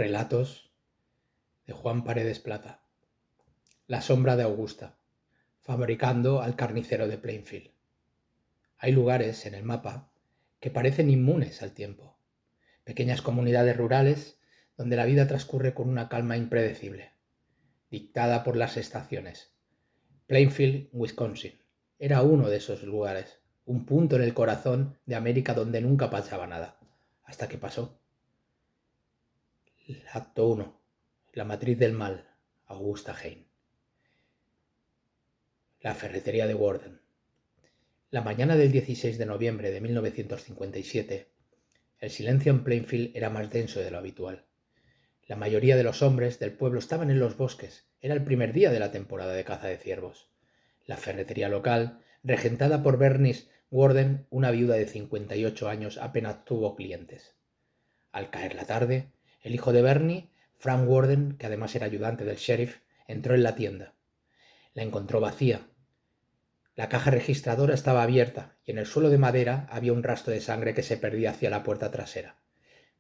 Relatos de Juan Paredes Plata. La sombra de Augusta, fabricando al carnicero de Plainfield. Hay lugares en el mapa que parecen inmunes al tiempo, pequeñas comunidades rurales donde la vida transcurre con una calma impredecible, dictada por las estaciones. Plainfield, Wisconsin, era uno de esos lugares, un punto en el corazón de América donde nunca pasaba nada, hasta que pasó. Acto 1. La matriz del mal, Augusta Hain. La ferretería de Warden. La mañana del 16 de noviembre de 1957, el silencio en Plainfield era más denso de lo habitual. La mayoría de los hombres del pueblo estaban en los bosques. Era el primer día de la temporada de caza de ciervos. La ferretería local, regentada por Bernice Warden, una viuda de 58 años, apenas tuvo clientes. Al caer la tarde, el hijo de Bernie, Frank Warden, que además era ayudante del sheriff, entró en la tienda. La encontró vacía. La caja registradora estaba abierta y en el suelo de madera había un rastro de sangre que se perdía hacia la puerta trasera.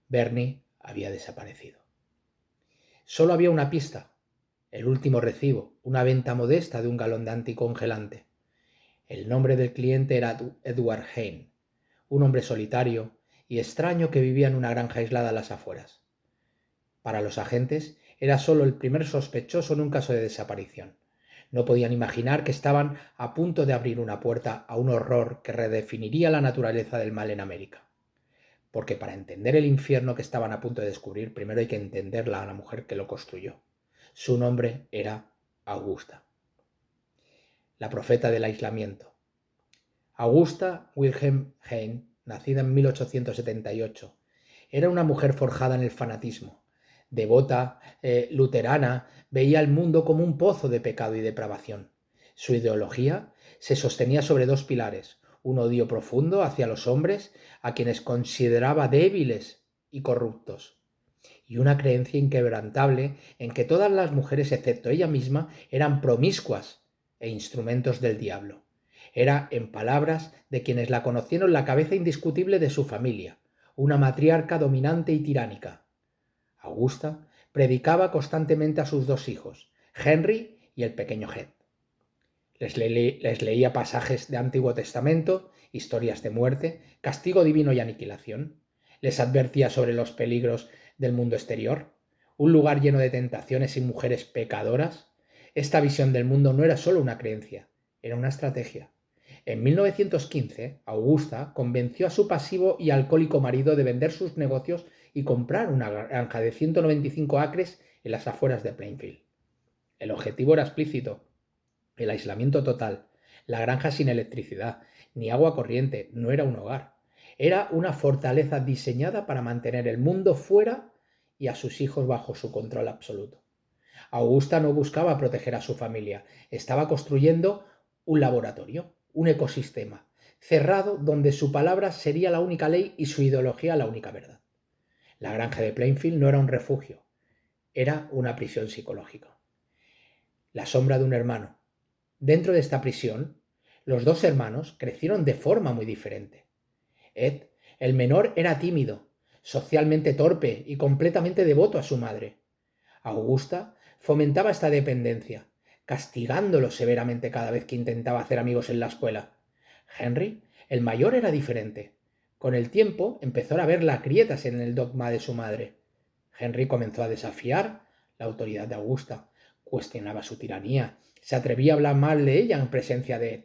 Bernie había desaparecido. Solo había una pista: el último recibo, una venta modesta de un galón de anticongelante. El nombre del cliente era Edward Hain, un hombre solitario y extraño que vivía en una granja aislada a las afueras. Para los agentes era solo el primer sospechoso en un caso de desaparición. No podían imaginar que estaban a punto de abrir una puerta a un horror que redefiniría la naturaleza del mal en América. Porque para entender el infierno que estaban a punto de descubrir, primero hay que entender a la mujer que lo construyó. Su nombre era Augusta, la profeta del aislamiento. Augusta Wilhelm Hain, nacida en 1878, era una mujer forjada en el fanatismo. Devota, luterana, veía el mundo como un pozo de pecado y depravación. Su ideología se sostenía sobre dos pilares: un odio profundo hacia los hombres, a quienes consideraba débiles y corruptos, y una creencia inquebrantable en que todas las mujeres, excepto ella misma, eran promiscuas e instrumentos del diablo. Era, en palabras de quienes la conocieron, la cabeza indiscutible de su familia, una matriarca dominante y tiránica. Augusta predicaba constantemente a sus dos hijos, Henry y el pequeño Ed. Les leía pasajes de Antiguo Testamento, historias de muerte, castigo divino y aniquilación. Les advertía sobre los peligros del mundo exterior, un lugar lleno de tentaciones y mujeres pecadoras. Esta visión del mundo no era solo una creencia, era una estrategia. En 1915, Augusta convenció a su pasivo y alcohólico marido de vender sus negocios y comprar una granja de 195 acres en las afueras de Plainfield. El objetivo era explícito: el aislamiento total. La granja sin electricidad, ni agua corriente, no era un hogar. Era una fortaleza diseñada para mantener el mundo fuera y a sus hijos bajo su control absoluto. Augusta no buscaba proteger a su familia, estaba construyendo un laboratorio, un ecosistema cerrado donde su palabra sería la única ley y su ideología la única verdad. La granja de Plainfield no era un refugio, era una prisión psicológica. La sombra de un hermano. Dentro de esta prisión, los dos hermanos crecieron de forma muy diferente. Ed, el menor, era tímido, socialmente torpe y completamente devoto a su madre. Augusta fomentaba esta dependencia, castigándolo severamente cada vez que intentaba hacer amigos en la escuela. Henry, el mayor, era diferente. Con el tiempo empezó a ver las grietas en el dogma de su madre. Henry comenzó a desafiar la autoridad de Augusta, cuestionaba su tiranía, se atrevía a hablar mal de ella en presencia de Ed,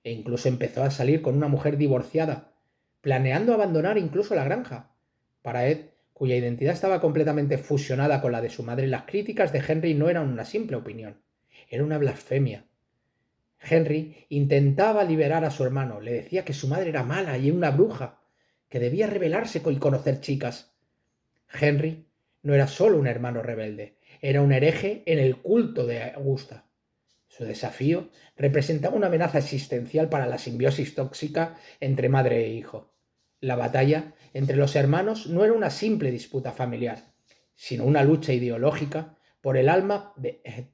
e incluso empezó a salir con una mujer divorciada, planeando abandonar incluso la granja. Para Ed, cuya identidad estaba completamente fusionada con la de su madre, las críticas de Henry no eran una simple opinión, era una blasfemia. Henry intentaba liberar a su hermano, le decía que su madre era mala y una bruja, que debía rebelarse y conocer chicas. Henry no era solo un hermano rebelde, era un hereje en el culto de Augusta. Su desafío representaba una amenaza existencial para la simbiosis tóxica entre madre e hijo. La batalla entre los hermanos no era una simple disputa familiar, sino una lucha ideológica por el alma de Ed.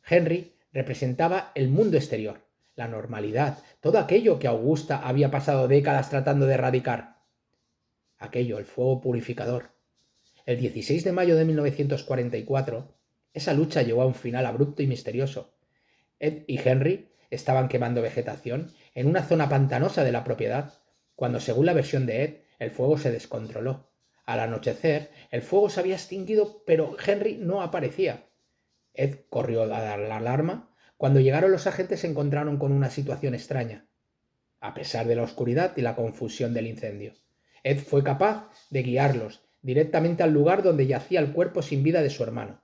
Henry representaba el mundo exterior, la normalidad, todo aquello que Augusta había pasado décadas tratando de erradicar. Aquello, el fuego purificador. El 16 de mayo de 1944, esa lucha llegó a un final abrupto y misterioso. Ed y Henry estaban quemando vegetación en una zona pantanosa de la propiedad, cuando, según la versión de Ed, el fuego se descontroló. Al anochecer, el fuego se había extinguido, pero Henry no aparecía. Ed corrió a dar la alarma. Cuando llegaron los agentes se encontraron con una situación extraña, a pesar de la oscuridad y la confusión del incendio. Ed fue capaz de guiarlos directamente al lugar donde yacía el cuerpo sin vida de su hermano.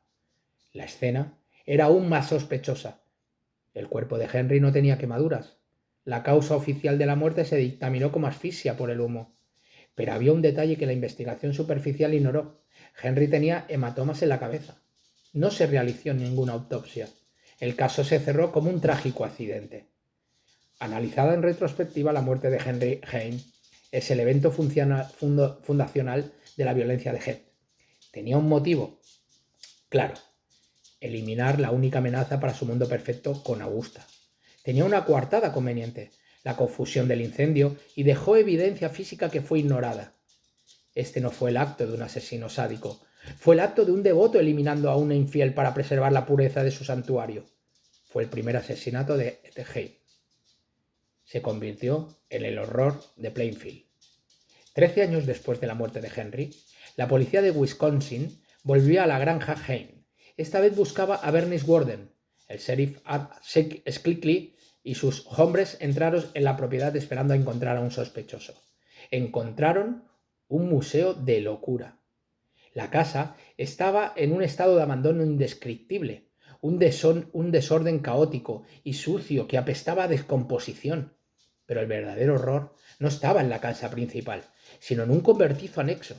La escena era aún más sospechosa. El cuerpo de Henry no tenía quemaduras. La causa oficial de la muerte se dictaminó como asfixia por el humo. Pero había un detalle que la investigación superficial ignoró. Henry tenía hematomas en la cabeza. No se realizó ninguna autopsia. El caso se cerró como un trágico accidente. Analizada en retrospectiva, la muerte de Henry Hain es el evento fundacional de la violencia de Head. Tenía un motivo claro: eliminar la única amenaza para su mundo perfecto con Augusta. Tenía una coartada conveniente: la confusión del incendio, y dejó evidencia física que fue ignorada. Este no fue el acto de un asesino sádico, fue el acto de un devoto eliminando a una infiel para preservar la pureza de su santuario. Fue el primer asesinato de Hain. Se convirtió en el horror de Plainfield. 13 años después de la muerte de Henry, la policía de Wisconsin volvió a la granja Hain. Esta vez buscaba a Bernice Worden. El sheriff Skley y sus hombres entraron en la propiedad esperando a encontrar a un sospechoso. Encontraron un museo de locura. La casa estaba en un estado de abandono indescriptible, un desorden caótico y sucio que apestaba a descomposición. Pero el verdadero horror no estaba en la casa principal, sino en un cobertizo anexo.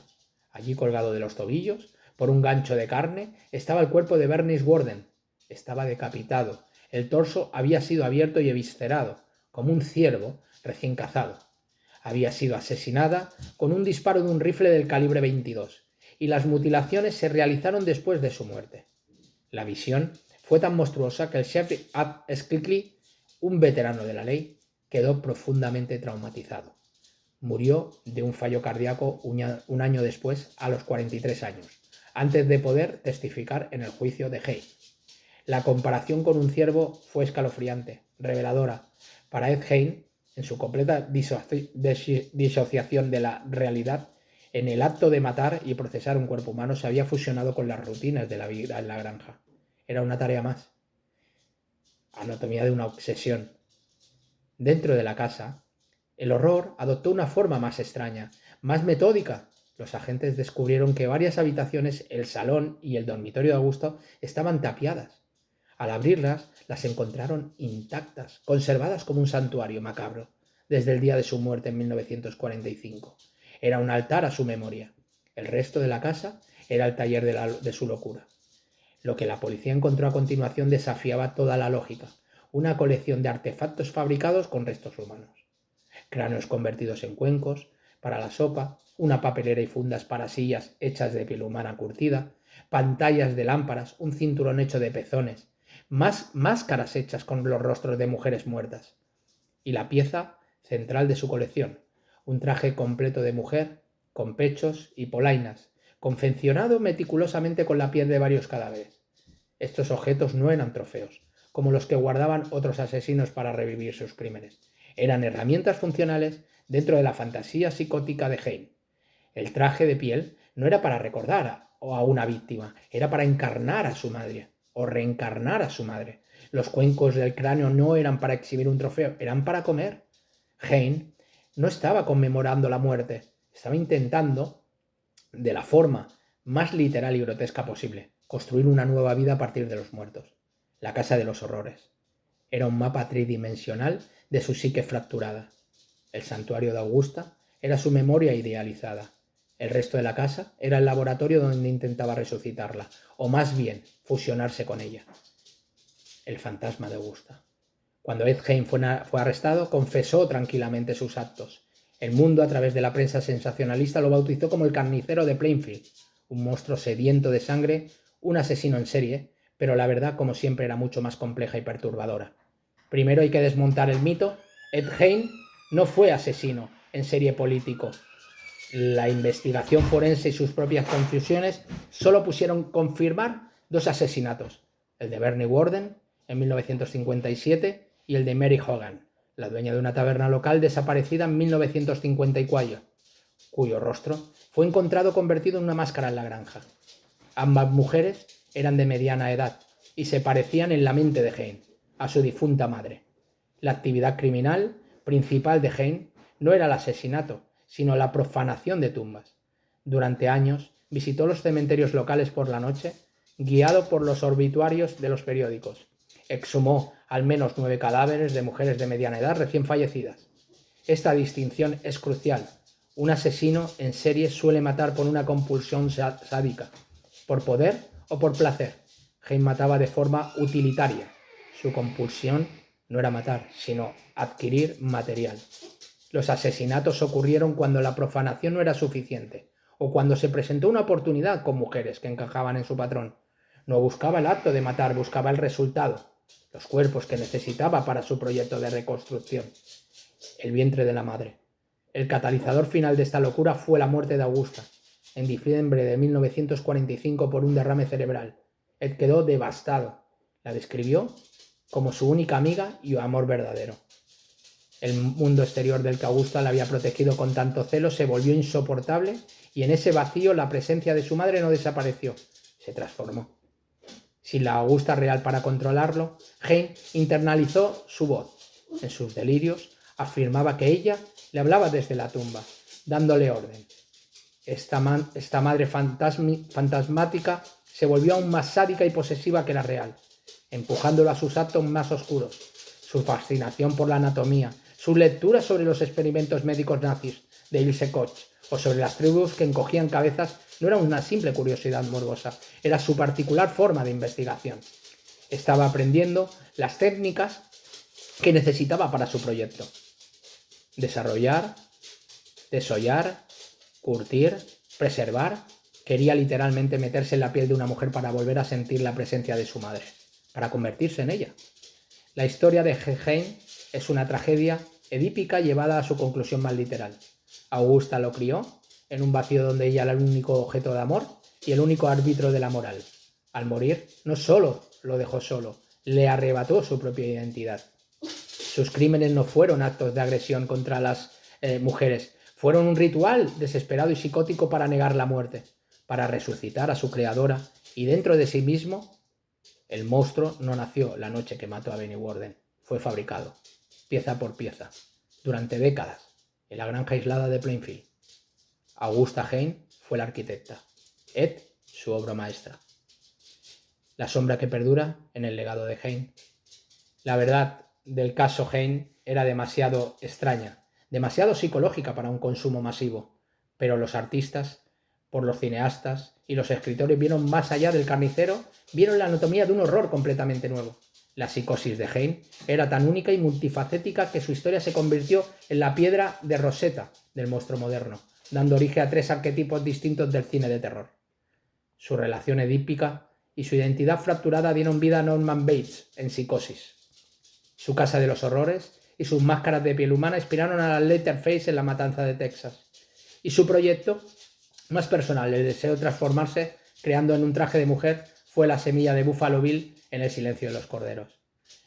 Allí, colgado de los tobillos, por un gancho de carne, estaba el cuerpo de Bernice Worden. Estaba decapitado. El torso había sido abierto y eviscerado, como un ciervo recién cazado. Había sido asesinada con un disparo de un rifle del calibre 22, y las mutilaciones se realizaron después de su muerte. La visión fue tan monstruosa que el sheriff Skley, un veterano de la ley, quedó profundamente traumatizado. Murió de un fallo cardíaco un año después, a los 43 años, antes de poder testificar en el juicio de Hain. La comparación con un ciervo fue escalofriante, reveladora. Para Ed Hain, en su completa disociación de la realidad, en el acto de matar y procesar un cuerpo humano se había fusionado con las rutinas de la vida en la granja. Era una tarea más. Anatomía de una obsesión. Dentro de la casa, el horror adoptó una forma más extraña, más metódica. Los agentes descubrieron que varias habitaciones, el salón y el dormitorio de Augusto, estaban tapiadas. Al abrirlas, las encontraron intactas, conservadas como un santuario macabro, desde el día de su muerte en 1945. Era un altar a su memoria. El resto de la casa era el taller de su locura. Lo que la policía encontró a continuación desafiaba toda la lógica: una colección de artefactos fabricados con restos humanos. Cráneos convertidos en cuencos para la sopa, una papelera y fundas para sillas hechas de piel humana curtida, pantallas de lámparas, un cinturón hecho de pezones, más máscaras hechas con los rostros de mujeres muertas. Y la pieza central de su colección: un traje completo de mujer, con pechos y polainas, confeccionado meticulosamente con la piel de varios cadáveres. Estos objetos no eran trofeos, como los que guardaban otros asesinos para revivir sus crímenes. Eran herramientas funcionales dentro de la fantasía psicótica de Hain. El traje de piel no era para recordar a una víctima, era para encarnar a su madre, o reencarnar a su madre. Los cuencos del cráneo no eran para exhibir un trofeo, eran para comer. Hain no estaba conmemorando la muerte, estaba intentando, de la forma más literal y grotesca posible, construir una nueva vida a partir de los muertos. La casa de los horrores era un mapa tridimensional de su psique fracturada. El santuario de Augusta era su memoria idealizada. El resto de la casa era el laboratorio donde intentaba resucitarla, o más bien fusionarse con ella. El fantasma de Augusta. Cuando Ed Hain fue arrestado, confesó tranquilamente sus actos. El mundo, a través de la prensa sensacionalista, lo bautizó como el carnicero de Plainfield, un monstruo sediento de sangre, un asesino en serie, pero la verdad, como siempre, era mucho más compleja y perturbadora. Primero hay que desmontar el mito. Ed Hain no fue asesino en serie político. La investigación forense y sus propias confusiones solo pusieron confirmar 2 asesinatos, el de Bernie Worden en 1957 y el de Mary Hogan, la dueña de una taberna local desaparecida en 1954, cuyo rostro fue encontrado convertido en una máscara en la granja. Ambas mujeres eran de mediana edad y se parecían en la mente de Hein a su difunta madre. La actividad criminal principal de Hein no era el asesinato, sino la profanación de tumbas. Durante años visitó los cementerios locales por la noche, guiado por los obituarios de los periódicos. Exhumó al menos 9 cadáveres de mujeres de mediana edad recién fallecidas. Esta distinción es crucial. Un asesino en serie suele matar por una compulsión sádica, por poder o por placer. Hein mataba de forma utilitaria. Su compulsión no era matar, sino adquirir material. Los asesinatos ocurrieron cuando la profanación no era suficiente, o cuando se presentó una oportunidad con mujeres que encajaban en su patrón. No buscaba el acto de matar, buscaba el resultado, los cuerpos que necesitaba para su proyecto de reconstrucción. El vientre de la madre. El catalizador final de esta locura fue la muerte de Augusta, en diciembre de 1945 por un derrame cerebral. Él quedó devastado. La describió como su única amiga y amor verdadero. El mundo exterior del que Augusta la había protegido con tanto celo se volvió insoportable y en ese vacío la presencia de su madre no desapareció, se transformó. Sin la Augusta real para controlarlo, Hein internalizó su voz. En sus delirios afirmaba que ella le hablaba desde la tumba, dándole orden. Esta madre fantasmática se volvió aún más sádica y posesiva que la real, empujándolo a sus actos más oscuros. Su fascinación por la anatomía, sus lecturas sobre los experimentos médicos nazis de Ilse Koch o sobre las tribus que encogían cabezas no era una simple curiosidad morbosa, era su particular forma de investigación. Estaba aprendiendo las técnicas que necesitaba para su proyecto. Desarrollar, desollar, curtir, preservar. Quería literalmente meterse en la piel de una mujer para volver a sentir la presencia de su madre, para convertirse en ella. La historia de Hein es una tragedia edípica llevada a su conclusión más literal. Augusta lo crió en un vacío donde ella era el único objeto de amor y el único árbitro de la moral. Al morir, no solo lo dejó solo, le arrebató su propia identidad. Sus crímenes no fueron actos de agresión contra las mujeres, fueron un ritual desesperado y psicótico para negar la muerte, para resucitar a su creadora, y dentro de sí mismo, el monstruo no nació la noche que mató a Benny Worden, fue fabricado, pieza por pieza, durante décadas, en la granja aislada de Plainfield. Augusta Hein fue la arquitecta, Ed su obra maestra. La sombra que perdura en el legado de Hein. La verdad del caso Hein era demasiado extraña, demasiado psicológica para un consumo masivo, pero los artistas, por los cineastas y los escritores vieron más allá del carnicero, vieron la anatomía de un horror completamente nuevo. La psicosis de Hein era tan única y multifacética que su historia se convirtió en la piedra de Rosetta del monstruo moderno, dando origen a 3 arquetipos distintos del cine de terror. Su relación edípica y su identidad fracturada dieron vida a Norman Bates en Psicosis. Su casa de los horrores y sus máscaras de piel humana inspiraron a la Leatherface en La Matanza de Texas. Y su proyecto más personal, el deseo de transformarse creando en un traje de mujer, fue la semilla de Buffalo Bill en El silencio de los corderos.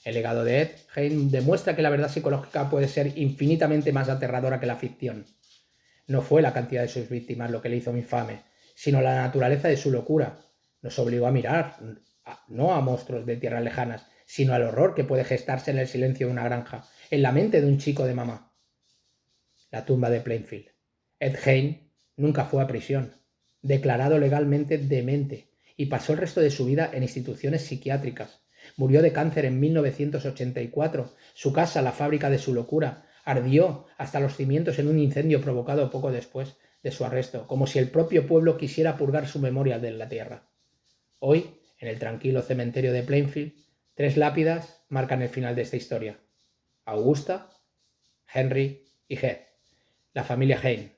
El legado de Ed Hein demuestra que la verdad psicológica puede ser infinitamente más aterradora que la ficción. No fue la cantidad de sus víctimas lo que le hizo infame, sino la naturaleza de su locura. Nos obligó a mirar, no a monstruos de tierras lejanas, sino al horror que puede gestarse en el silencio de una granja, en la mente de un chico de mamá. La tumba de Plainfield. Ed Hein nunca fue a prisión, declarado legalmente demente, y pasó el resto de su vida en instituciones psiquiátricas. Murió de cáncer en 1984. Su casa, la fábrica de su locura, ardió hasta los cimientos en un incendio provocado poco después de su arresto, como si el propio pueblo quisiera purgar su memoria de la tierra. Hoy, en el tranquilo cementerio de Plainfield, 3 lápidas marcan el final de esta historia. Augusta, Henry y Ed, la familia Hein,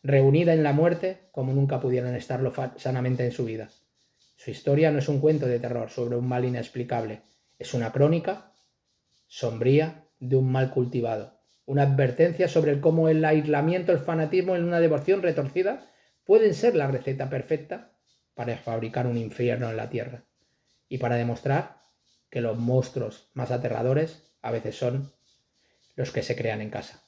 reunida en la muerte como nunca pudieron estarlo sanamente en su vida. Su historia no es un cuento de terror sobre un mal inexplicable, es una crónica sombría de un mal cultivado, Una advertencia sobre cómo el aislamiento, el fanatismo y una devoción retorcida pueden ser la receta perfecta para fabricar un infierno en la tierra y para demostrar que los monstruos más aterradores a veces son los que se crean en casa.